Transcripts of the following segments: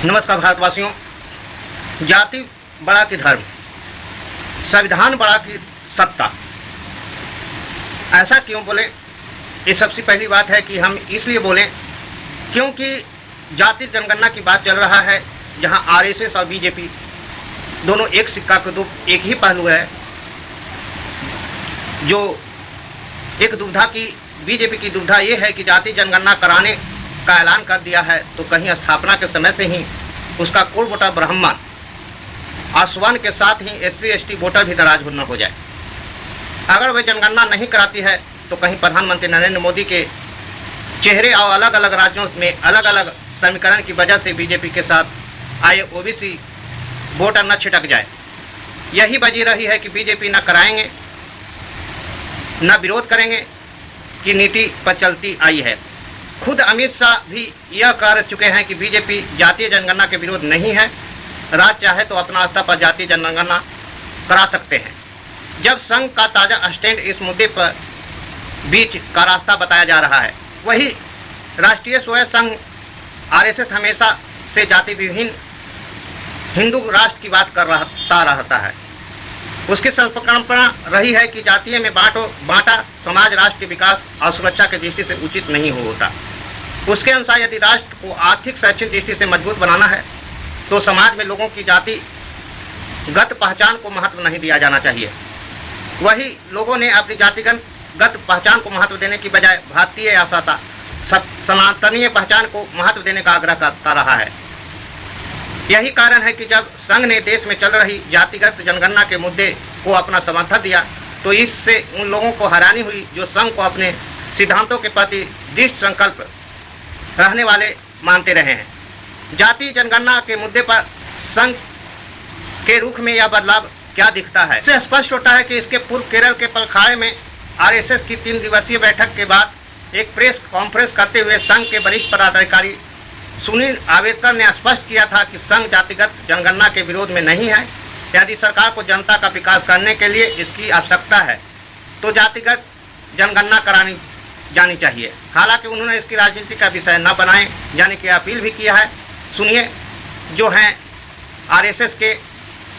नमस्कार भारतवासियों। जाति बड़ा कि धर्म, संविधान बड़ा कि सत्ता, ऐसा क्यों बोले? ये सबसे पहली बात है कि हम इसलिए बोलें क्योंकि जाति जनगणना की बात चल रहा है, जहां आरएसएस और बीजेपी दोनों एक सिक्का के दो एक ही पहलू है। जो एक दुविधा की बीजेपी की दुविधा ये है कि जाति जनगणना कराने का ऐलान कर दिया है तो कहीं स्थापना के समय से ही उसका कुल वोटर ब्राह्मण आसवन के साथ ही SC ST वोटर भी नाराज न हो जाए। अगर वे जनगणना नहीं कराती है तो कहीं प्रधानमंत्री नरेंद्र मोदी के चेहरे और अलग अलग राज्यों में अलग अलग समीकरण की वजह से बीजेपी के साथ आए OBC वोटर न छिटक जाए। यही वजह रही है कि बीजेपी न कराएंगे न विरोध करेंगे की नीति पर चलती आई है। खुद अमित शाह भी यह कह चुके हैं कि बीजेपी जातीय जनगणना के विरोध नहीं है, राज्य चाहे तो अपना स्तर पर जातीय जनगणना करा सकते हैं। जब संघ का ताज़ा स्टैंड इस मुद्दे पर बीच का रास्ता बताया जा रहा है, वही राष्ट्रीय स्वयं संघ RSS हमेशा से जाति विहीन हिंदू राष्ट्र की बात करता रहता है। उसकी संकल्पना रही है कि जातीय में बांटा समाज राष्ट्र के विकास और सुरक्षा की दृष्टि से उचित नहीं होता। उसके अनुसार यदि राष्ट्र को आर्थिक शैक्षणिक दृष्टि से मजबूत बनाना है तो समाज में लोगों की जातिगत पहचान को महत्व नहीं दिया जाना चाहिए। वही लोगों ने अपनी जातिगत पहचान को महत्व देने की बजाय भारतीय या सनातनीय पहचान को महत्व देने का आग्रह करता रहा है। यही कारण है कि जब संघ ने देश में चल रही जातिगत जनगणना के मुद्दे को अपना समर्थन दिया तो इससे उन लोगों को हैरानी हुई जो संघ को अपने सिद्धांतों के प्रति दृढ़ संकल्प रहने वाले मानते रहे हैं। जाति जनगणना के मुद्दे पर संघ के रुख में यह बदलाव क्या दिखता है? इससे स्पष्ट होता है कि इसके पूर्व केरल के पलखाड़े में RSS की 3 दिवसीय बैठक के बाद एक प्रेस कॉन्फ्रेंस करते हुए संघ के वरिष्ठ पदाधिकारी सुनील आवेदकर ने स्पष्ट किया था कि संघ जातिगत जनगणना के विरोध में नहीं है। यदि सरकार को जनता का विकास करने के लिए इसकी आवश्यकता है तो जातिगत जनगणना करानी जानी चाहिए। हालांकि उन्होंने इसकी राजनीति का विषय न बनाए जाने की अपील भी किया है। सुनिए जो हैं RSS के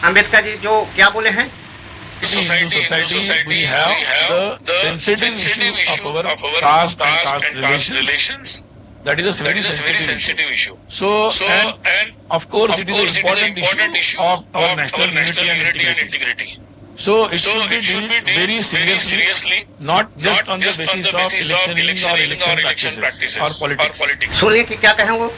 अम्बेडकर जी जो क्या बोले हैं। society we have the sensitive issue of our caste and caste relations. That is a very sensitive issue. So, and of course, it is an important issue of our national unity and integrity. So, it should be very seriously, not just on the basis of election practices or politics. सुनिए कि क्या कहें वो।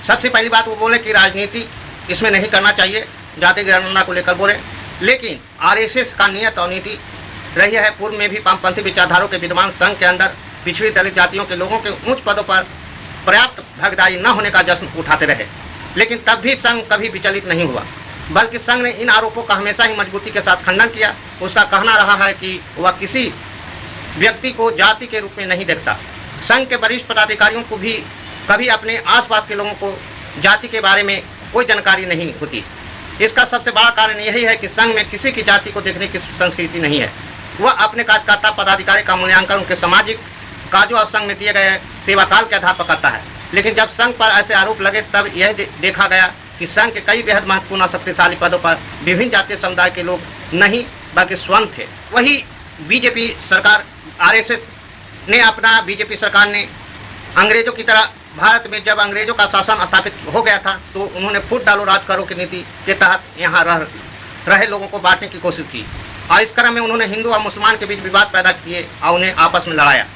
सबसे पहली बात वो बोले कि राजनीति इसमें नहीं करना चाहिए, जाति जनगणना को लेकर बोले। लेकिन RSS का नियत और नीति रही है पूर्व में भी वामपंथी विचारधाराओं के विद्यमान संघ के अंदर पिछड़ी दलित जातियों के लोगों के उच्च पदों पर पर्याप्त भागीदारी न होने का जश्न उठाते रहे, लेकिन तब भी संघ कभी विचलित नहीं हुआ, बल्कि संघ ने इन आरोपों का हमेशा ही मजबूती के साथ खंडन किया। उसका कहना रहा है कि वह किसी व्यक्ति को जाति के रूप में नहीं देखता। संघ के वरिष्ठ पदाधिकारियों को भी कभी अपने आसपास के लोगों को जाति के बारे में कोई जानकारी नहीं होती। इसका सबसे बड़ा कारण यही है कि संघ में किसी की जाति को देखने की संस्कृति नहीं है। वह अपने कार्यकर्ता पदाधिकारी का मूल्यांकन उनके सामाजिक कार्यों और संघ में दिए गए सेवाकाल के आधार पर करता है। लेकिन जब संघ पर ऐसे आरोप लगे तब यह देखा गया कि संघ के कई बेहद महत्वपूर्ण और शक्तिशाली पदों पर विभिन्न जातीय समुदाय के लोग नहीं बल्कि स्वयं थे। वही बीजेपी सरकार RSS ने अपना बीजेपी सरकार ने अंग्रेजों की तरह भारत में जब अंग्रेजों का शासन स्थापित हो गया था तो उन्होंने फूट डालो राज करो की नीति के तहत यहाँ रहे लोगों को बांटने की कोशिश की और इस क्रम में उन्होंने हिंदू और मुसलमान के बीच विवाद पैदा किए और उन्हें आपस में लड़ाया।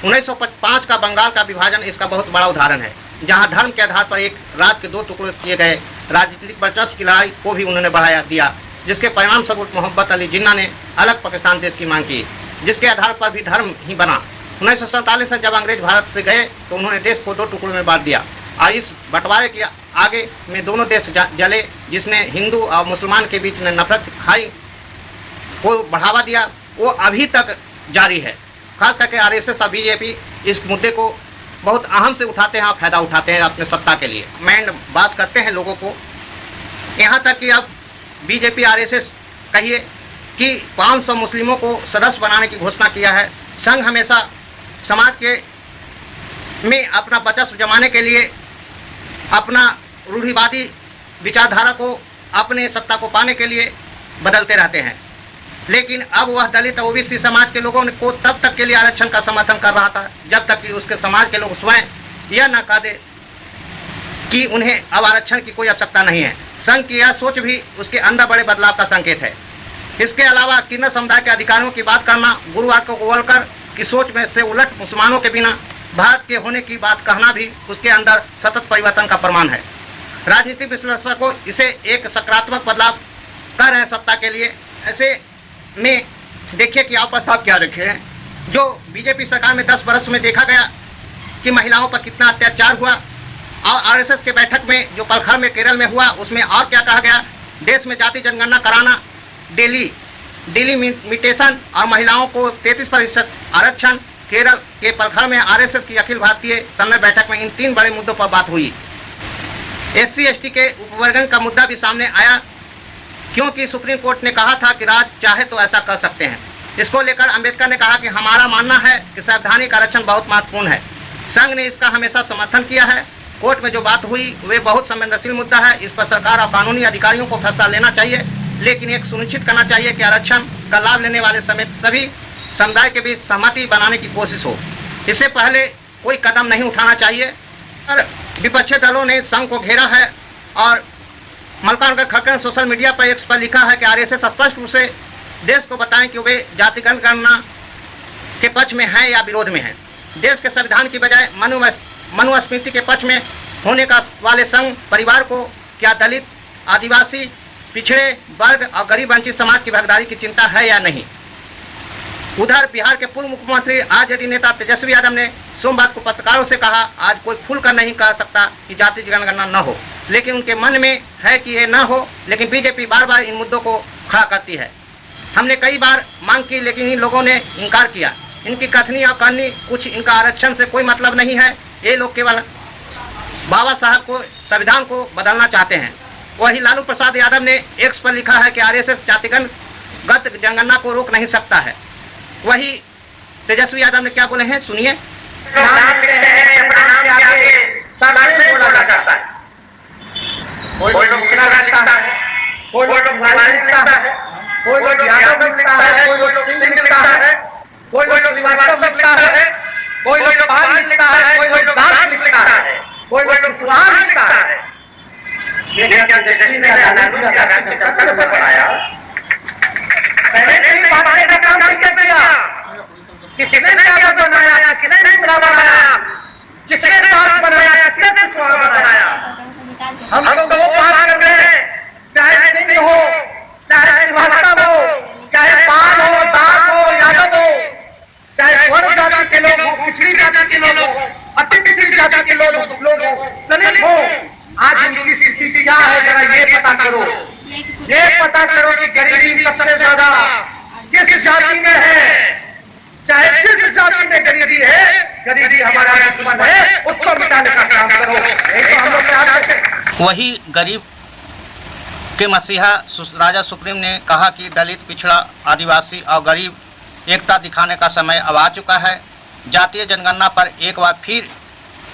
1905 का बंगाल का विभाजन इसका बहुत बड़ा उदाहरण है, जहां धर्म के आधार पर एक राज्य के 2 टुकड़े किए गए। राजनीतिक वर्चस्व की लड़ाई को भी उन्होंने बढ़ाया दिया, जिसके परिणाम स्वरूप मोहम्मद अली जिन्ना ने अलग पाकिस्तान देश की मांग की, जिसके आधार पर भी धर्म ही बना। 1947 में जब अंग्रेज भारत से गए तो उन्होंने देश को 2 टुकड़ों में बांट दिया और इस बंटवारे के आगे में दोनों देश जले, जिसने हिंदू और मुसलमान के बीच में नफरत खाई को बढ़ावा दिया। वो अभी तक जारी है। खास करके RSS और बीजेपी इस मुद्दे को बहुत अहम से उठाते हैं और फायदा उठाते हैं अपने सत्ता के लिए। मैंड बास करते हैं लोगों को, यहाँ तक कि अब बीजेपी RSS कहिए कि 500 मुस्लिमों को सदस्य बनाने की घोषणा किया है। संघ हमेशा समाज के में अपना वर्चस्व जमाने के लिए अपना रूढ़िवादी विचारधारा को अपने सत्ता को पाने के लिए बदलते रहते हैं। लेकिन अब वह दलित ओबीसी समाज के लोगों को तब तक के लिए आरक्षण का समर्थन कर रहा था जब तक कि उसके समाज के लोग स्वयं यह न कह दे कि उन्हें अब आरक्षण की कोई आवश्यकता नहीं है। संघ की यह सोच भी उसके अंदर बड़े बदलाव का संकेत है। इसके अलावा किन्नर समुदाय के अधिकारियों की बात करना, गुरुवार को गोवलकर की सोच में से उलट मुसलमानों के बिना भारत के होने की बात कहना भी उसके अंदर सतत परिवर्तन का प्रमाण है। राजनीतिक विश्लेषकों इसे एक सकारात्मक बदलाव कर रहे हैं सत्ता के लिए। ऐसे में देखिए कि आप प्रस्ताव क्या रखे हैं। जो बीजेपी सरकार में 10 वर्ष में देखा गया कि महिलाओं पर कितना अत्याचार हुआ, और आरएसएस के बैठक में जो पलखड़ में केरल में हुआ उसमें और क्या कहा गया, देश में जाति जनगणना कराना, डिलिमिटेशन और महिलाओं को 33% आरक्षण। केरल के पलखड़ में आरएसएस की अखिल भारतीय समन्वय बैठक में इन 3 बड़े मुद्दों पर बात हुई। SC/ST के उपवर्गन का मुद्दा भी सामने आया, क्योंकि सुप्रीम कोर्ट ने कहा था कि राज्य चाहे तो ऐसा कर सकते हैं। इसको लेकर अंबेडकर ने कहा कि हमारा मानना है कि संवैधानिक आरक्षण बहुत महत्वपूर्ण है। संघ ने इसका हमेशा समर्थन किया है। कोर्ट में जो बात हुई वे बहुत संवेदनशील मुद्दा है। इस पर सरकार और कानूनी अधिकारियों को फैसला लेना चाहिए, लेकिन एक सुनिश्चित करना चाहिए कि आरक्षण का लाभ लेने वाले समेत सभी समुदाय के बीच सहमति बनाने की कोशिश हो। इससे पहले कोई कदम नहीं उठाना चाहिए। और विपक्षी दलों ने संघ को घेरा है और मलकानगढ़ खड़का ने सोशल मीडिया पर एक्स पर लिखा है कि आरएसएस स्पष्ट रूप से देश को बताएं कि वे जाति जनगणना के पक्ष में हैं या विरोध में हैं। देश के संविधान की बजाय मनुस्मृति के पक्ष में होने का वाले संघ परिवार को क्या दलित, आदिवासी, पिछड़े वर्ग और गरीब वंचित समाज की भागीदारी की चिंता है या नहीं। उधर बिहार के पूर्व मुख्यमंत्री आरजेडी नेता तेजस्वी यादव ने सोमवार को पत्रकारों से कहा, आज कोई खुलकर नहीं कह सकता कि जाति जनगणना न हो, लेकिन उनके मन में है कि ये न हो, लेकिन बीजेपी बार बार इन मुद्दों को खड़ा करती है। हमने कई बार मांग की, लेकिन इन लोगों ने इनकार किया। इनकी कथनी और कहनी कुछ, इनका आरक्षण से कोई मतलब नहीं है। ये लोग केवल बाबा साहब को, संविधान को बदलना चाहते हैं। वही लालू प्रसाद यादव ने एक्स पर लिखा है कि आरएसएस जातिगत जनगणना को रोक नहीं सकता है। वही तेजस्वी यादव ने क्या बोले हैं, सुनिए। कोई लोग सिला लिखता है, कोई लोग वाला लिखता है, कोई लोग यादव लिखता है, कोई लोग सिंह लिखता है, कोई लोग श्रीवास्तव लिखता है, कोई लोग पाल लिखता है, कोई लोग दास लिखता है, कोई लोग सुहान लिखता है। लेकिन जब तेजस्वी ने लालू का राष्ट्र में बनाया, पहले से ही बात का काम किसने किया, किसने क्या बनाया, किसने सिला बनाया, किसने दास बनाया, किसने सुहान बनाया। हम लोग वो बात कर रहे हैं, चाहे सिंह हो, चाहे श्रीवास्तव हो, चाहे पाल हो, दास हो, यादव हो, चाहे वर्ण जाति के लोग हो, पिछड़ी जाति के लोग हो, अति पिछड़ी जाति के लोग हो, दलित हो, आज उनकी स्थिति क्या है जरा ये पता करो। ये पता करो कि गरीबी सबसे ज्यादा किस जाति में है। चाहे जिस जाति में गरीबी है, गरीबी हमारा दुश्मन है, उसको मिटाने का काम करो। एक तो हम लोग प्रयास करते हैं। वही गरीब के मसीहा राजा सुप्रीम ने कहा कि दलित, पिछड़ा, आदिवासी और गरीब एकता दिखाने का समय अब आ चुका है। जातीय जनगणना पर एक बार फिर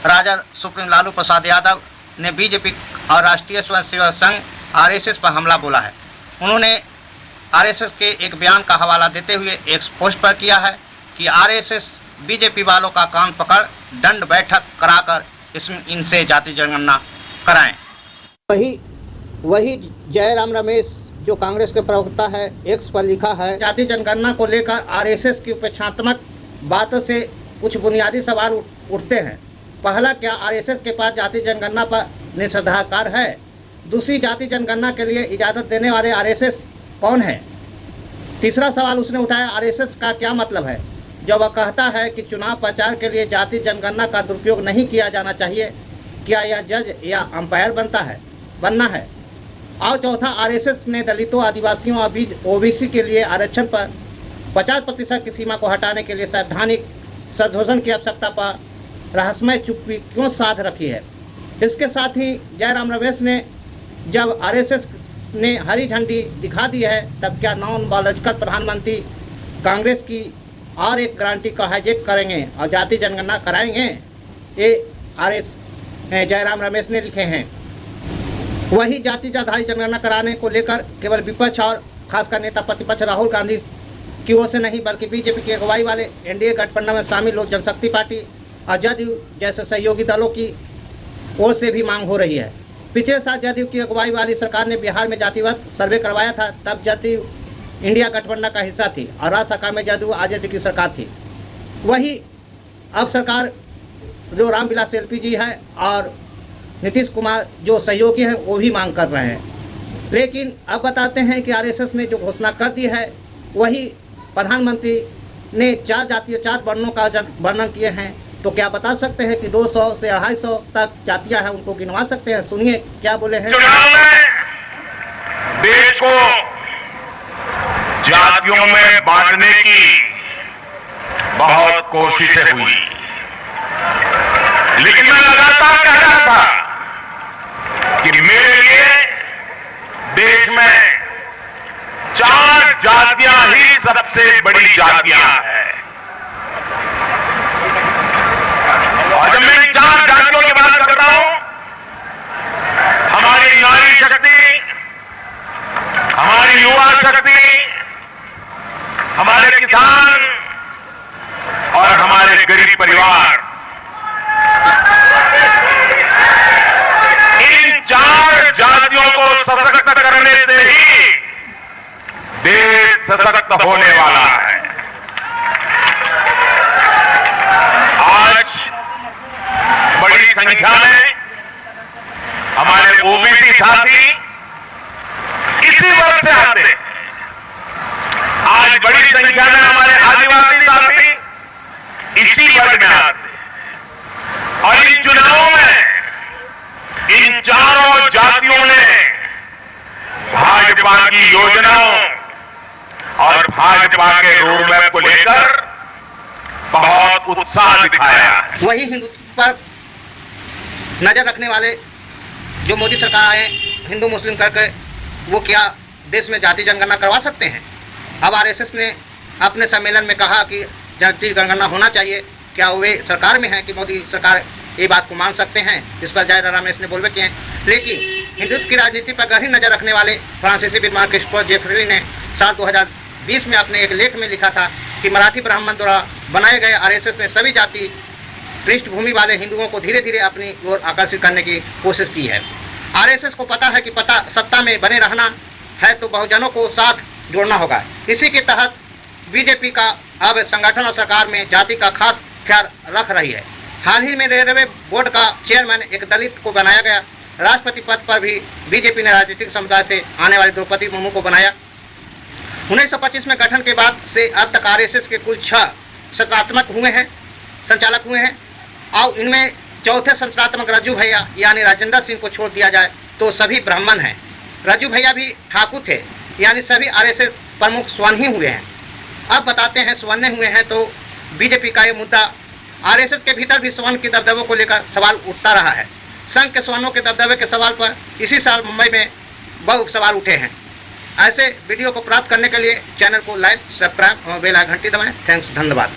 राजा सुप्रीम लालू प्रसाद यादव ने बीजेपी और राष्ट्रीय स्वयंसेवक संघ आरएसएस पर हमला बोला है। उन्होंने आरएसएस के एक बयान का हवाला देते हुए एक पोस्ट पर किया है कि आरएसएस बीजेपी वालों का कान पकड़ दंड बैठक कराकर इसमें इनसे जाति जनगणना कराएं। वही जयराम रमेश जो कांग्रेस के प्रवक्ता है, एक्स पर लिखा है, जाति जनगणना को लेकर आरएसएस की उपेक्षात्मक बातों से कुछ बुनियादी सवाल उठते हैं। पहला, क्या आरएसएस के पास जाति जनगणना पर निषेधाधिकार है? दूसरी, जाति जनगणना के लिए इजाज़त देने वाले आरएसएस कौन है? तीसरा सवाल उसने उठाया, आरएसएस का क्या मतलब है जब वह कहता है कि चुनाव प्रचार के लिए जाति जनगणना का दुरुपयोग नहीं किया जाना चाहिए? क्या यह जज या अंपायर बनना है? और चौथा, आरएसएस ने दलितों, आदिवासियों और ओबीसी के लिए आरक्षण पर 50% की सीमा को हटाने के लिए संवैधानिक संशोधन की आवश्यकता पर रहस्यमय चुप्पी क्यों साध रखी है? इसके साथ ही जयराम रमेश ने जब आरएसएस ने हरी झंडी दिखा दी है, तब क्या नॉन बायोलॉजिकल प्रधानमंत्री कांग्रेस की और एक गारंटी का हाईजैक करेंगे और जाति जनगणना कराएंगे? ये जयराम रमेश ने लिखे हैं। वही जाति आधारित जनगणना कराने को लेकर केवल विपक्ष और खासकर नेता प्रतिपक्ष राहुल गांधी की ओर से नहीं बल्कि बीजेपी की अगुवाई वाले एनडीए गठबंधन में शामिल लोक जनशक्ति पार्टी और जदयू जैसे सहयोगी दलों की ओर से भी मांग हो रही है। पिछले साल जदयू की अगुवाई वाली सरकार ने बिहार में जातिवाद सर्वे करवाया था, तब जदयू इंडिया गठबंधन का हिस्सा थी और राज्य सरकार में जदयू आरजेडी की सरकार थी। वही अब सरकार जो रामविलास एलपी जी है और नीतीश कुमार जो सहयोगी हैं वो भी मांग कर रहे हैं। लेकिन अब बताते हैं कि आरएसएस ने जो घोषणा कर दी है वही प्रधानमंत्री ने 4 जातियों 4 वर्णों का वर्णन किए हैं। तो क्या बता सकते हैं कि 200 से 250 तक जातियां हैं, उनको गिनवा सकते हैं? सुनिए क्या बोले हैं। चुनाव में देश को जातियों में बांटने की बहुत कोशिशें हुई, लेकिन मैं लगातार कह रहा था कि मेरे लिए देश में 4 जातियां ही सबसे बड़ी जातियां हैं। और जब मैं 4 जातियों की बात करता हूं, हमारी नारी शक्ति, हमारी युवा शक्ति, हमारे किसान और हमारे गरीब परिवार, इन 4 जातियों को सशक्त करने से ही देश सशक्त होने वाला है। आज बड़ी संख्या में हमारे ओबीसी साथी इसी वर्ग से आते हैं। आज बड़ी संख्या में हमारे आदिवासी साथी इसी वर्ग में आते हैं। और इन चुनावों में इन चारों जातियों ने भाजपा की योजनाओं और भाजपा के रोडमैप को लेकर बहुत उत्साह दिखाया है। वही हिंदुत्व पर नजर रखने वाले जो मोदी सरकार आए हिंदू मुस्लिम करके वो क्या देश में जाति जनगणना करवा सकते हैं? अब आरएसएस ने अपने सम्मेलन में कहा कि जाति जनगणना होना चाहिए। क्या वे सरकार में है कि मोदी सरकार ये बात को मान सकते हैं? इस पर जयराम रमेश ने बोलबे किए हैं। लेकिन हिंदुत्व की राजनीति पर गहरी नजर रखने वाले फ्रांसीसी विद्वान क्रिस्टोफर जेफरी ने साल 2020 में अपने एक लेख में लिखा था कि मराठी ब्राह्मण द्वारा बनाए गए आरएसएस ने सभी जाति पृष्ठभूमि वाले हिंदुओं को धीरे धीरे अपनी ओर आकर्षित करने की कोशिश की है। आरएसएस को पता है कि सत्ता में बने रहना है तो बहुजनों को साथ जोड़ना होगा। इसी के तहत बीजेपी का अब संगठन और सरकार में जाति का खास ख्याल रख रही है। हाल ही में रेलवे बोर्ड का चेयरमैन एक दलित को बनाया गया। राष्ट्रपति पद पर भी बीजेपी ने राजनीतिक समुदाय से आने वाले द्रौपदी मुर्मू को बनाया। 1925 में गठन के बाद से अब तक आरएसएस के कुल 6 संचालक हुए हैं और इनमें चौथे संचालक रज्जू भैया यानी राजेंद्र सिंह को छोड़ दिया जाए तो सभी ब्राह्मण हैं। रज्जू भैया भी ठाकुर थे, यानी सभी आरएसएस प्रमुख स्वर्ण ही हुए हैं। अब बताते हैं स्वर्ण हुए हैं तो बीजेपी का ये मुद्दा आरएसएस के भीतर भी स्वर्ण के दबदबों को लेकर सवाल उठता रहा है। संघ के स्वर्णों के दबदबे के सवाल पर इसी साल मुंबई में बहुत सवाल उठे हैं। ऐसे वीडियो को प्राप्त करने के लिए चैनल को लाइक, सब्सक्राइब और बेल आइकन घंटी दबाएं। थैंक्स, धन्यवाद।